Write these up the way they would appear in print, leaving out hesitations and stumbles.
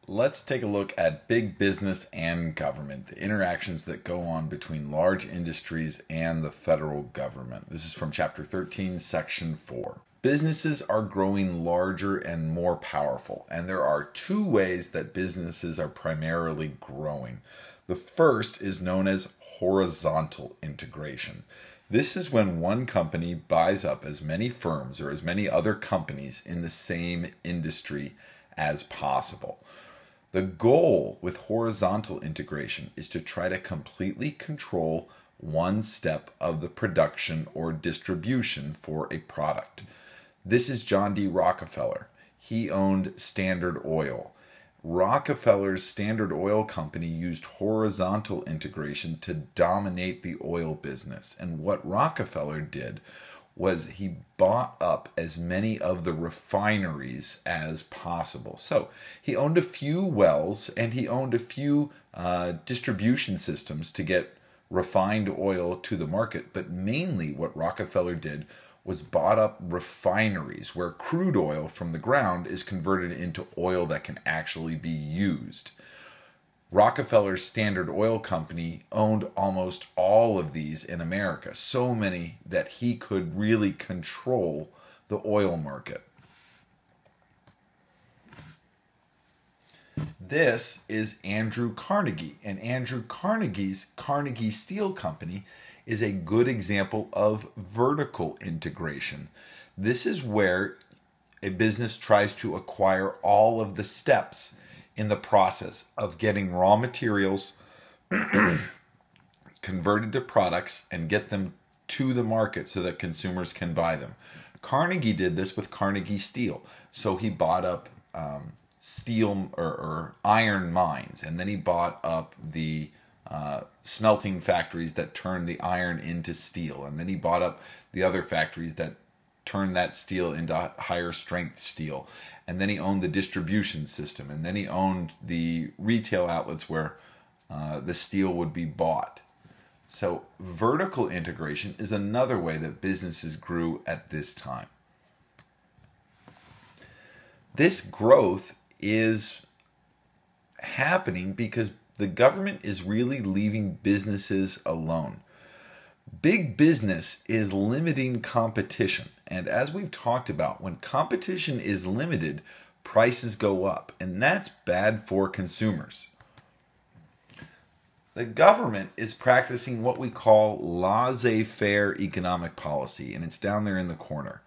Let's take a look at big business and government, the interactions that go on between large industries and the federal government. This is from Chapter 13, Section 4. Businesses are growing larger and more powerful, and there are two ways that businesses are primarily growing. The first is known as horizontal integration. This is when one company buys up as many firms or as many other companies in the same industry as possible. The goal with horizontal integration is to try to completely control one step of the production or distribution for a product. This is John D. Rockefeller. He owned Standard Oil. Rockefeller's Standard Oil Company used horizontal integration to dominate the oil business. And what Rockefeller did was he bought up as many of the refineries as possible. So he owned a few wells and he owned a few distribution systems to get refined oil to the market. But mainly what Rockefeller did was bought up refineries where crude oil from the ground is converted into oil that can actually be used. Rockefeller's Standard Oil Company owned almost all of these in America, so many that he could really control the oil market. This is Andrew Carnegie, and Andrew Carnegie's Carnegie Steel Company is a good example of vertical integration. This is where a business tries to acquire all of the steps in the process of getting raw materials converted to products and get them to the market so that consumers can buy them. Carnegie did this with Carnegie Steel. So he bought up steel or iron mines, and then he bought up the smelting factories that turn the iron into steel, and then he bought up the other factories that turn that steel into higher strength steel, and then he owned the distribution system, and then he owned the retail outlets where the steel would be bought. So vertical integration is another way that businesses grew at this time. This growth is happening because the government is really leaving businesses alone. Big business is limiting competition. And as we've talked about, when competition is limited, prices go up. And that's bad for consumers. The government is practicing what we call laissez-faire economic policy. And it's down there in the corner.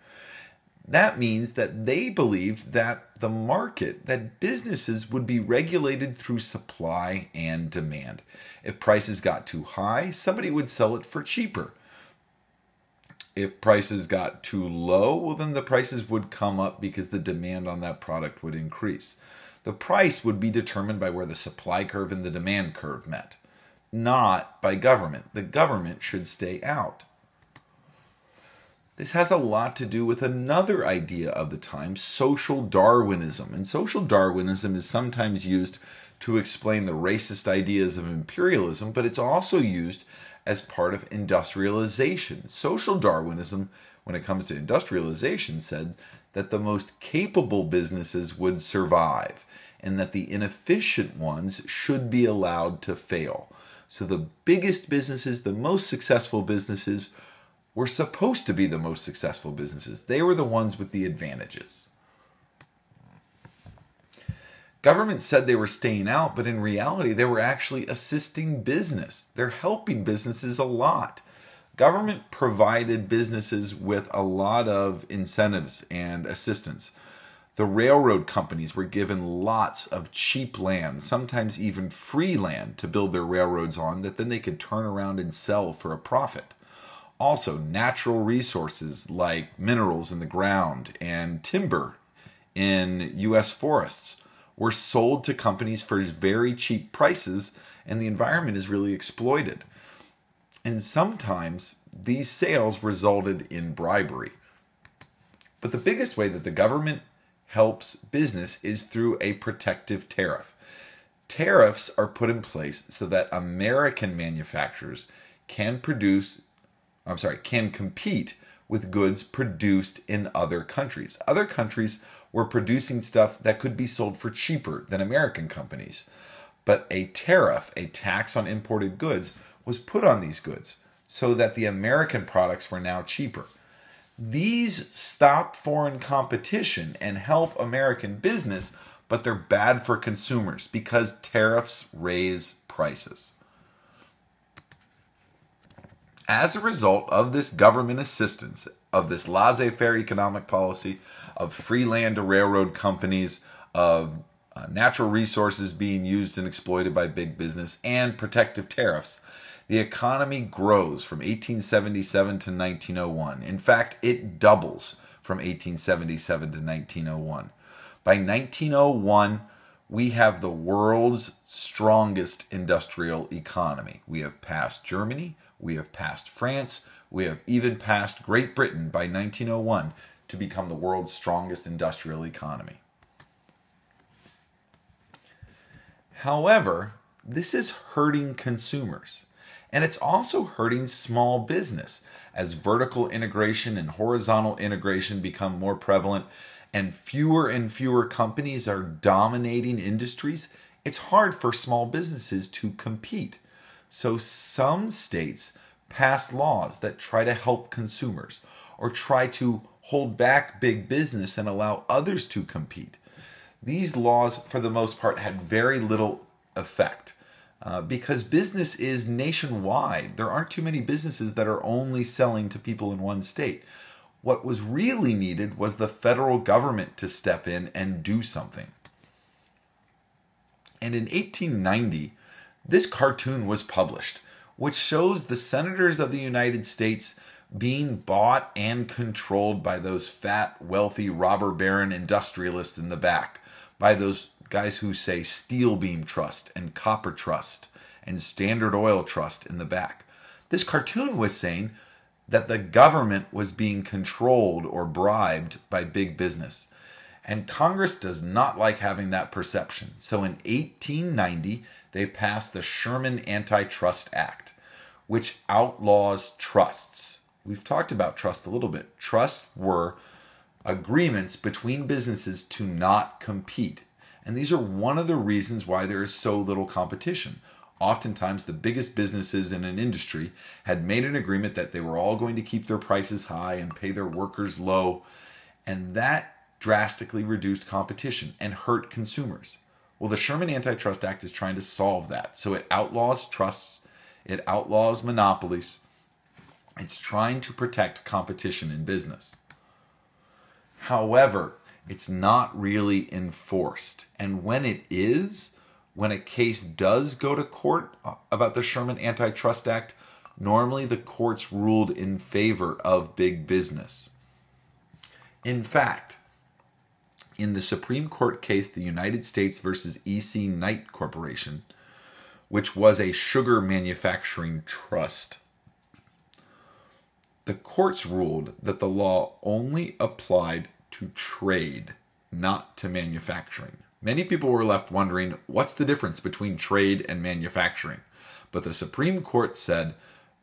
That means that they believed that the market, that businesses would be regulated through supply and demand. If prices got too high, somebody would sell it for cheaper. If prices got too low, well, then the prices would come up because the demand on that product would increase. The price would be determined by where the supply curve and the demand curve met, not by government. The government should stay out. This has a lot to do with another idea of the time, social Darwinism. And social Darwinism is sometimes used to explain the racist ideas of imperialism, but it's also used as part of industrialization. Social Darwinism, when it comes to industrialization, said that the most capable businesses would survive and that the inefficient ones should be allowed to fail. So the biggest businesses, the most successful businesses, were supposed to be the most successful businesses. They were the ones with the advantages. Government said they were staying out, but in reality, they were actually assisting business. They're helping businesses a lot. Government provided businesses with a lot of incentives and assistance. The railroad companies were given lots of cheap land, sometimes even free land, to build their railroads on that then they could turn around and sell for a profit. Also, natural resources like minerals in the ground and timber in U.S. forests were sold to companies for very cheap prices, and the environment is really exploited. And sometimes these sales resulted in bribery. But the biggest way that the government helps business is through a protective tariff. Tariffs are put in place so that American manufacturers can compete with goods produced in other countries. Other countries were producing stuff that could be sold for cheaper than American companies. But a tariff, a tax on imported goods, was put on these goods so that the American products were now cheaper. These stop foreign competition and help American business, but they're bad for consumers because tariffs raise prices. As a result of this government assistance, of this laissez-faire economic policy, of free land to railroad companies, of natural resources being used and exploited by big business, and protective tariffs, the economy grows from 1877 to 1901. In fact, it doubles from 1877 to 1901. By 1901, we have the world's strongest industrial economy. We have passed Germany, we have passed France, we have even passed Great Britain by 1901 to become the world's strongest industrial economy. However, this is hurting consumers, and it's also hurting small business as vertical integration and horizontal integration become more prevalent and fewer companies are dominating industries. It's hard for small businesses to compete. So some states pass laws that try to help consumers or try to hold back big business and allow others to compete. These laws, for the most part, had very little effect because business is nationwide. There aren't too many businesses that are only selling to people in one state. What was really needed was the federal government to step in and do something. And in 1890, this cartoon was published, which shows the senators of the United States being bought and controlled by those fat, wealthy, robber baron industrialists in the back, by those guys who say Steel Beam Trust and Copper Trust and Standard Oil Trust in the back. This cartoon was saying that the government was being controlled or bribed by big business. And Congress does not like having that perception. So in 1890, they passed the Sherman Antitrust Act, which outlaws trusts. We've talked about trust a little bit. Trusts were agreements between businesses to not compete. And these are one of the reasons why there is so little competition. Oftentimes, the biggest businesses in an industry had made an agreement that they were all going to keep their prices high and pay their workers low. And that drastically reduced competition and hurt consumers. Well, the Sherman Antitrust Act is trying to solve that. So it outlaws trusts, it outlaws monopolies. It's trying to protect competition in business. However, it's not really enforced. And when it is, when a case does go to court about the Sherman Antitrust Act, normally the courts ruled in favor of big business. In fact, in the Supreme Court case, the United States versus E.C. Knight Corporation, which was a sugar manufacturing trust, the courts ruled that the law only applied to trade, not to manufacturing. Many people were left wondering, what's the difference between trade and manufacturing? But the Supreme Court said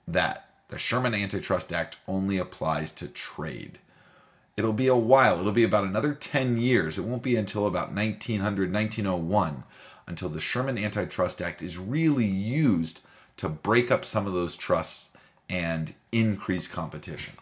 that the Sherman Antitrust Act only applies to trade. It'll be a while. It'll be about another 10 years. It won't be until about 1901 until the Sherman Antitrust Act is really used to break up some of those trusts and increase competition.